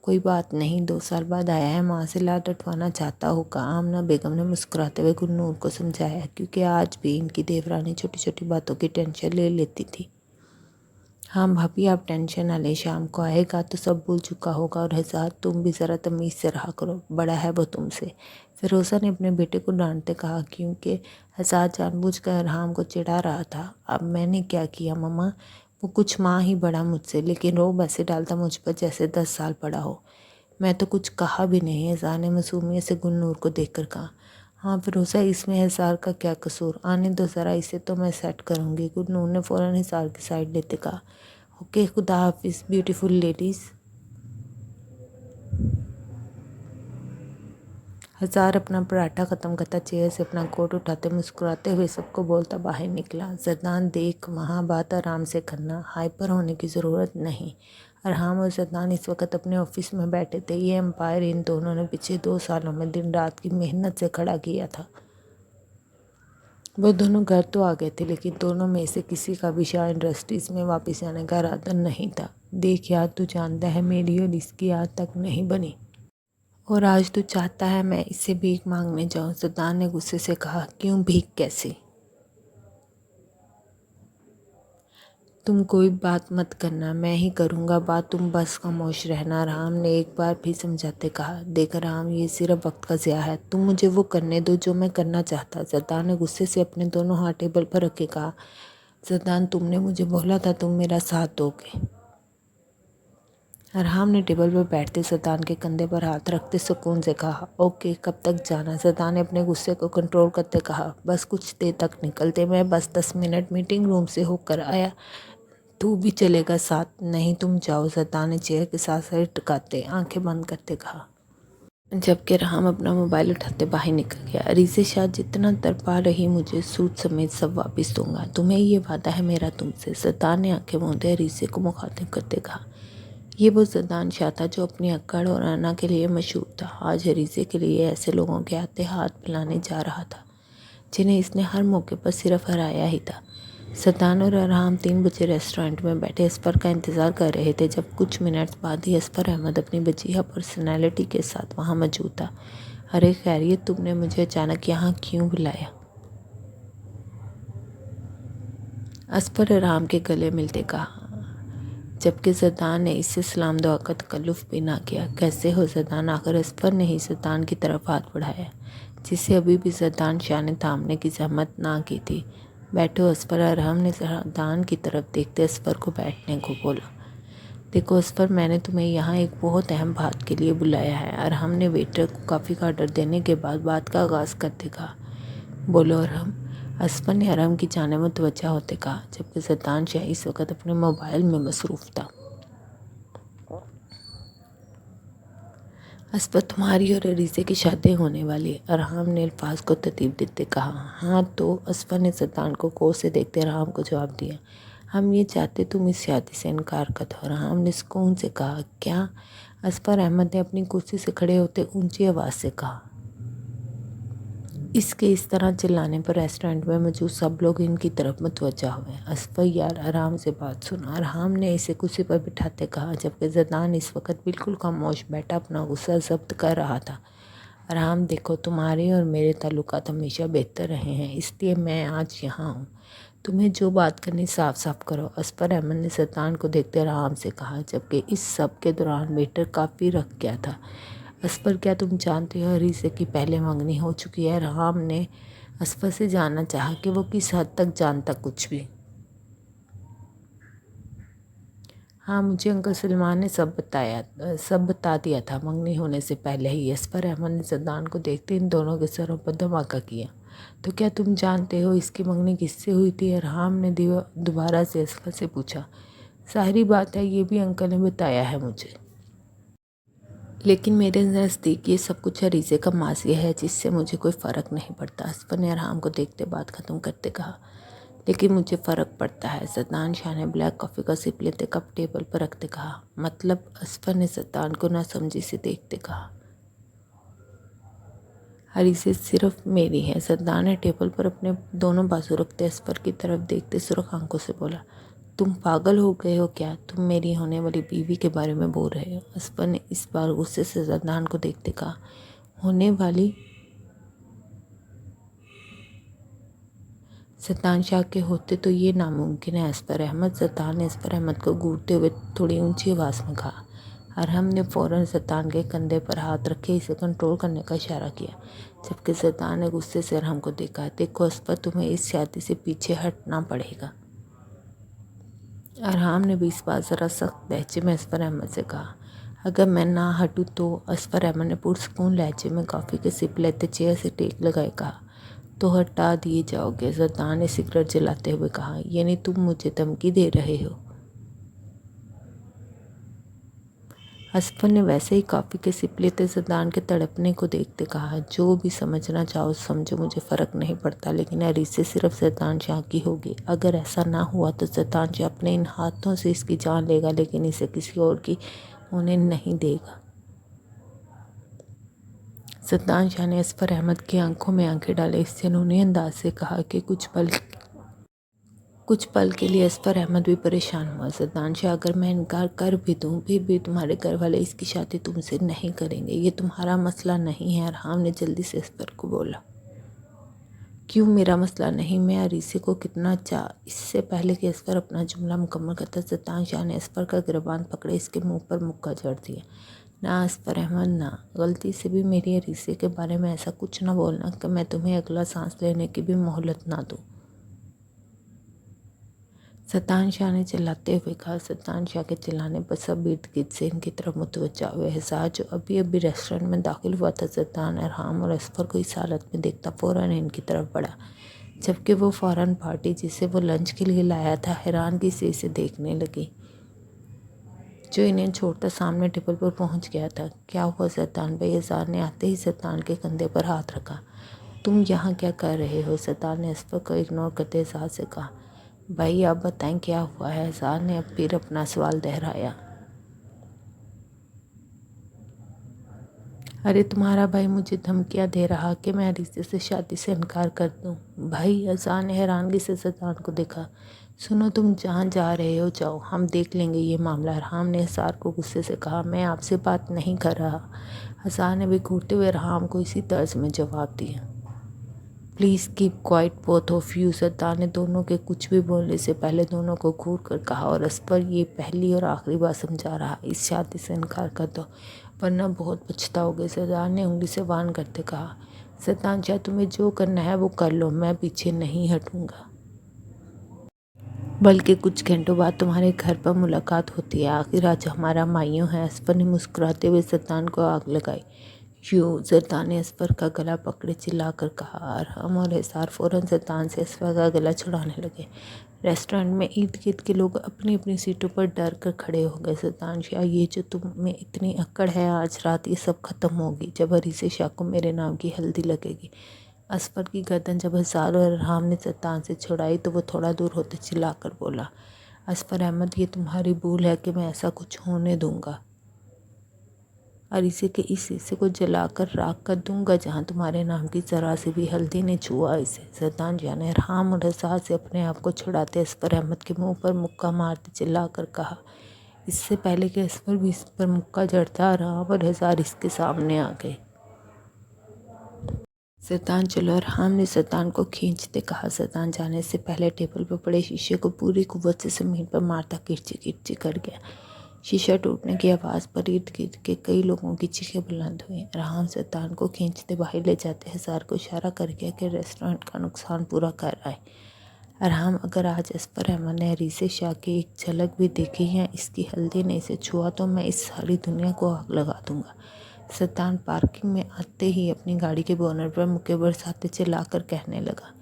कोई बात नहीं, 2 साल बाद आया है, माँ से लाड डटवाना चाहता होगा। आमना बेगम ने मुस्कुराते हुए गुन्नूर को समझाया, क्योंकि आज भी इनकी देवरानी छोटी छोटी बातों की टेंशन ले लेती थी। हाँ भाभी, आप टेंशन ना लें, शाम को आएगा तो सब भूल चुका होगा। और हजार तुम भी ज़रा तमीज़ से रहा करो, बड़ा है वो तुमसे। फिरोज़ा ने अपने बेटे को डांटते कहा, क्योंकि हजार जानबूझकर राम को चिढ़ा रहा था। अब मैंने क्या किया मम्मा, वो कुछ माँ ही बड़ा मुझसे, लेकिन रोब ऐसे डालता मुझ पर जैसे 10 साल बड़ा हो। मैं तो कुछ कहा भी नहीं। हजार ने मासूमियत से गुन्नूर को देखकर कहा, हाँ फिरोज़ा, इसमें हजार का क्या कसूर, आने दो ज़रा इसे, तो मैं सेट करूँगी। गुन्नूर ने फ़ौरन हजार की साइड लेते कहा, ओके, खुदा हाफिज़ ब्यूटीफुल लेडीज़। हजार अपना पराठा ख़त्म करता चेयर से अपना कोट उठाते मुस्कुराते हुए सबको बोलता बाहर निकला, जरदान देख, वहाँ बात आराम से करना, हाइपर होने की ज़रूरत नहीं। अरहाम और जरदान इस वक्त अपने ऑफिस में बैठे थे। ये एम्पायर इन दोनों ने पिछले 2 सालों में दिन रात की मेहनत से खड़ा किया था। वो दोनों घर तो आ गए थे, लेकिन दोनों में से किसी का भी शाह इंडस्ट्रीज़ में वापस आने का इरादा नहीं था। देख यार, तू जानता है मेरी और इसकी आज तक नहीं बनी, और आज तू चाहता है मैं इससे भीख मांगने जाऊं। सद्दान ने गुस्से से कहा, क्यों भीख कैसे? तुम कोई बात मत करना, मैं ही करूँगा बात, तुम बस खामोश रहना। राम ने एक बार भी समझाते कहा, देख राम, ये सिर्फ वक्त का ज़िया है, तुम मुझे वो करने दो जो मैं करना चाहता। सद्दान ने गुस्से से अपने दोनों हाथ टेबल पर रखे कहा, सद्दान, तुमने मुझे बोला था तुम मेरा साथ दोगे। अरहाम ने टेबल पर बैठते सद्दान के कंधे पर हाथ रखते सुकून से कहा, ओके, कब तक जाना? सद्दान ने अपने गुस्से को कंट्रोल करते कहा, बस कुछ देर तक निकलते, मैं बस 10 मिनट मीटिंग रूम से होकर आया, तू भी चलेगा साथ? नहीं, तुम जाओ, सद्दान ने चेयर के साथ सिर टिकाते आंखें बंद करते कहा, जबकि राम अपना मोबाइल उठाते बाहर निकल गया। अरीज़े शाह, जितना तड़पा रही मुझे, सूद समेत सब वापस दूंगा, तुम्हें ये वादा है मेरा तुमसे। सद्दान ने आंखें मूंदे अरीज़े को मुखातिब करते कहा। ये वो सद्दान शाह था जो अपनी अक्कड़ और आना के लिए मशहूर था। आज अरीज़े के लिए ऐसे लोगों के हाथे हाथ मिलाने जा रहा था जिन्हें इसने हर मौके पर सिर्फ हराया ही था। सद्दान और अरहाम 3 बजे रेस्टोरेंट में बैठे असफर का इंतज़ार कर रहे थे, जब कुछ मिनट्स बाद ही असफर अहमद अपनी बजीहा पर्सनैलिटी के साथ वहाँ मौजूद था। अरे खैरियत, तुमने मुझे अचानक यहाँ क्यों बुलाया? असफर अरहाम के गले मिलते कहा, जबकि सद्दान ने इससे सलाम दुआ का तकल्लुफ़ भी ना किया। कैसे हो सद्दान? आखिर असफर ने ही सद्दान की तरफ हाथ बढ़ाया, जिसे अभी भी सद्दान शाह ने थामने की जहमत ना की थी। बैठो असफर। अरहम ने सद्दान की तरफ देखते असफर को बैठने को बोला। देखो असफर, मैंने तुम्हें यहाँ एक बहुत अहम बात के लिए बुलाया है। अरहम ने वेटर को कॉफ़ी का ऑर्डर देने के बाद बात का आगाज़ करते कहा, बोलो अरहम। असफर ने अरहम की जाने में तवज्जो होते कहा, जबकि सद्दान शाह इस वक्त अपने मोबाइल में मसरूफ़ था। असफर, तुम्हारी और अरीज़े की शादी होने वाली। अरहम ने अल्फाज को तरतीब देते कहा। हाँ तो? असफर ने सद्दान को गौर से देखते अरहम को जवाब दिया, हम ये चाहते तुम इस शादी से इनकार कर दो। अरहम ने सुकून से कहा, क्या? असफर अहमद ने अपनी कुर्सी से खड़े होते ऊंची आवाज़ से कहा। इसके इस तरह चिल्लाने पर रेस्टोरेंट में मौजूद सब लोग इनकी तरफ मुतवज्जा हुए। असफर यार, आराम से बात सुन। अरहम ने इसे कुर्सी पर बिठाते कहा, जबकि सद्दान इस वक्त बिल्कुल खामोश बैठा अपना गुस्सा जब्त कर रहा था। अरहम, देखो, तुम्हारे और मेरे ताल्लुकात हमेशा बेहतर रहे हैं, इसलिए मैं आज यहाँ हूँ। तुम्हें जो बात करनी साफ साफ करो। असफर अहमद ने सद्दान को देखते आराम से कहा, जबकि इस सब के दौरान वेटर काफ़ी रख गया था। असफर, क्या तुम जानते हो अरीज़े की पहले मंगनी हो चुकी है? राम ने असफर से जानना चाहा कि वो किस हद तक जानता कुछ भी। हाँ, मुझे अंकल सलमान ने सब बता दिया था मंगनी होने से पहले ही। असफर अहमद ने सद्दान को देखते इन दोनों के सरों पर धमाका किया। तो क्या तुम जानते हो इसकी मंगनी किससे हुई थी? राम ने दोबारा से असफर से पूछा। ज़ाहिरी बात है, ये भी अंकल ने बताया है मुझे, लेकिन मेरे नज़दीक ये सब कुछ अरीज़े का माजिया है, जिससे मुझे कोई फ़र्क नहीं पड़ता। असफर ने अरहम को देखते बात ख़त्म करते कहा, लेकिन मुझे फ़र्क पड़ता है। सद्दान शाह ने ब्लैक कॉफ़ी का सिप लेते कप टेबल पर रखते कहा। मतलब? असफर ने सद्दान को नासमझी से देखते कहा। अरीसे सिर्फ मेरी है। सद्दान ने टेबल पर अपने दोनों बाजू रखते असफर की तरफ देखते सुर्ख आंखों से बोला, तुम पागल हो गए हो क्या? तुम मेरी होने वाली बीवी के बारे में बोल रहे हो? असफर ने इस बार गुस्से से सद्दान को देखते कहा। होने वाली? सद्दान शाह के होते तो ये नामुमकिन है असफर अहमद। सद्दान ने असफर अहमद को घूरते हुए थोड़ी ऊंची आवाज़ में कहा। अरहम ने फ़ौरन सद्दान के कंधे पर हाथ रखे इसे कंट्रोल करने का इशारा किया, जबकि सद्दान ने गुस्से से अरहम को देखा। देखो असफर, तुम्हें इस शादी से पीछे हटना पड़ेगा। अरहम ने भी इस बार ज़रा सख्त लहजे में असफर अहमद से कहा। अगर मैं ना हटूँ तो? असफर अहमद ने पुरसकून लहजे में कॉफ़ी के सिप लेते चेयर से टेक लगाए कहा। तो हटा दिए जाओगे? सद्दान ने सिगरेट जलाते हुए कहा। यानी तुम मुझे धमकी दे रहे हो? असफर ने वैसे ही कॉफ़ी के सिप लेते सद्दान के तड़पने को देखते कहा। जो भी समझना चाहो समझो, मुझे फ़र्क नहीं पड़ता, लेकिन अरीसे सिर्फ सद्दान शाह की होगी। अगर ऐसा ना हुआ तो सद्दान शाह अपने इन हाथों से इसकी जान लेगा, लेकिन इसे किसी और की होने नहीं देगा। सद्दान शाह ने असफर अहमद की आंखों में आंखें डाले इस जुनूनी अंदाज से कहा कि कुछ पल के लिए असफर अहमद भी परेशान हुआ। सद्दान शाह, अगर मैं इनकार कर भी दूं फिर भी तुम्हारे घर वाले इसकी शादी तुमसे नहीं करेंगे। ये तुम्हारा मसला नहीं है। अरहम ने जल्दी से असफर को बोला। क्यों मेरा मसला नहीं? मैं अरीसे को कितना इससे पहले कि असफर अपना जुमला मुकम्मल करता, सद्दान शाह ने असफर का गिरबान पकड़े इसके मुंह पर मुक्का जड़ दिया। ना असफर अहमद, ना गलती से भी मेरी अरीसे के बारे में ऐसा कुछ ना बोलना कि मैं तुम्हें अगला सांस लेने की भी मोहलत ना दूँ। सद्दान शाह ने चिल्लाते हुए कहा। सद्दान शाह के चिल्लाने पर सब इर्द गिर्द से इनकी तरफ मुतवज्जा हुए। एहसास जो अभी अभी रेस्टोरेंट में दाखिल हुआ था, सद्दान, अरहम और असफर को इस हालत में देखता फ़ौरन इनकी तरफ बढ़ा, जबकि वो फ़ौरन पार्टी जिसे वो लंच के लिए लाया था हैरानगी से इसे देखने लगी, जो इन्हें छोड़कर सामने टेबल पर पहुंच गया था। क्या हुआ सद्दान भाई? अज़ार ने आते ही सद्दान के कंधे पर हाथ रखा। तुम यहाँ क्या कर रहे हो? सद्दान ने असफर को इग्नोर करते एहसार से कहा। भाई आप बताएं क्या हुआ है? अज़ार ने अब फिर अपना सवाल दोहराया। अरे तुम्हारा भाई मुझे धमकियाँ दे रहा कि मैं अरीसे से शादी से इनकार कर दूँ। भाई? अज़ार ने हैरानगी से सद्दान को देखा। सुनो, तुम जहाँ जा रहे हो जाओ, हम देख लेंगे ये मामला। अरहम ने अज़ार को गुस्से से कहा। मैं आपसे बात नहीं कर रहा। अज़ार ने भी घूरते हुए अरहम को इसी तर्ज में जवाब दिया। Please keep quiet both of you. सद्दान ने दोनों के कुछ भी बोलने से पहले दोनों को घूर कर कहा। और असफर, ये पहली और आखिरी बार समझा रहा, इस शादी से इनकार कर दो वरना बहुत पछताओगे। सद्दान ने उंगली से वार्न करते कहा। सद्दान शाह, तुम्हें जो करना है वो कर लो, मैं पीछे नहीं हटूंगा। बल्कि कुछ घंटों बाद तुम्हारे घर पर मुलाकात होती है। आखिर आज हमारा माइयों है। असफर ने मुस्कुराते हुए सद्दान को आग लगाई। यूँ? सद्दान ने असफर का गला पकड़े चिल्लाकर कहा। अरहम और एहसार फ़ौरन सद्दान से असफर का गला छुड़ाने लगे। रेस्टोरेंट में इर्द गिर्द के लोग अपनी अपनी सीटों पर डर कर खड़े हो गए। सद्दान शाह, ये जो तुम में इतनी अक्ड़ है, आज रात ये सब ख़त्म होगी जब अरीसे शाह को मेरे नाम की हल्दी लगेगी। असफर की गर्दन जब अज़ार और अरहम ने सद्दान से छुड़ाई तो वो थोड़ा दूर होते चिल्लाकर बोला। असफर अहमद, ये तुम्हारी भूल है कि मैं ऐसा कुछ होने दूंगा। अरीसे के इस हिस्से को जलाकर राख कर दूंगा जहां तुम्हारे नाम की ज़रा से भी हल्दी ने छुआ इसे। सद्दान शाह ने अरहम और अज़ार से अपने आप को छुड़ाते असफर अहमद के मुंह पर मुक्का मारते चिल्लाकर कहा। इससे पहले कि असफर भी इस पर मुक्का जड़ता, अरहम और अज़ार इसके सामने आ गए। सद्दान चलो, अरहम ने सद्दान को खींचते कहा। सद्दान जाने से पहले टेबल पर पड़े शीशे को पूरी कुव्वत से ज़मीन पर मारता किरची किरची कर गया। शीशा टूटने की आवाज़ पर इर्द गिर्द के कई लोगों की चीखें बुलंद हुई। अरहम सद्दान को खींचते बाहर ले जाते अज़ार को इशारा कर गया कि रेस्टोरेंट का नुकसान पूरा कर रहा है। अरहम, अगर आज असफर अहमद ने अरीसे शाह की एक झलक भी देखी या इसकी हल्दी ने इसे छुआ तो मैं इस सारी दुनिया को आग लगा दूंगा। सद्दान पार्किंग में आते ही अपनी गाड़ी के बोनट पर मुक्के बरसाते चिल्लाकर कहने लगा।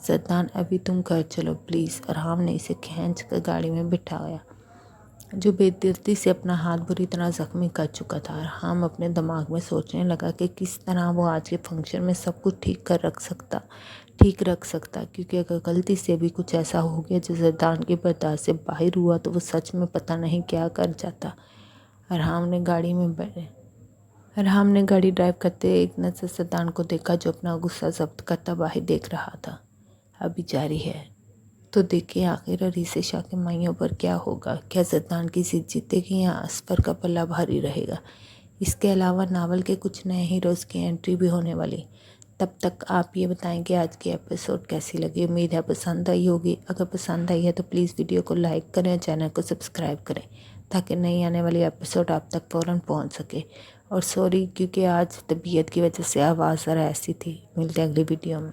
सद्दान, अभी तुम घर चलो प्लीज़। अरहम ने इसे खींच कर गाड़ी में बिठाया। जो बेदर्दी से अपना हाथ बुरी तरह जख्मी कर चुका था। अरहाम अपने दिमाग में सोचने लगा कि किस तरह वो आज के फंक्शन में सब कुछ ठीक रख सकता, क्योंकि अगर गलती से भी कुछ ऐसा हो गया जो ज़रदान की बर्दाश्त से बाहर हुआ तो वो सच में पता नहीं क्या कर जाता। अरहाम ने गाड़ी ड्राइव करते एक नज़र ज़रदान को देखा, जो अपना गुस्सा जब्त करता बाहर देख रहा था। अभी जारी है तो देखिए आखिर अरीसे शाह के माइयों पर क्या होगा। क्या ज़रदान की जीत जीतेगी या असफर का पल्ला भारी रहेगा। इसके अलावा नावल के कुछ नए हीरोज़ की एंट्री भी होने वाली। तब तक आप ये बताएं कि आज की एपिसोड कैसी लगी। उम्मीद है पसंद आई होगी। अगर पसंद आई है तो प्लीज़ वीडियो को लाइक करें और चैनल को सब्सक्राइब करें, ताकि नई आने वाली एपिसोड आप तक फ़ौरन पहुंच सके। और सॉरी क्योंकि आज तबीयत की वजह से आवाज़ ज़रा ऐसी थी। मिलते हैं अगली वीडियो में।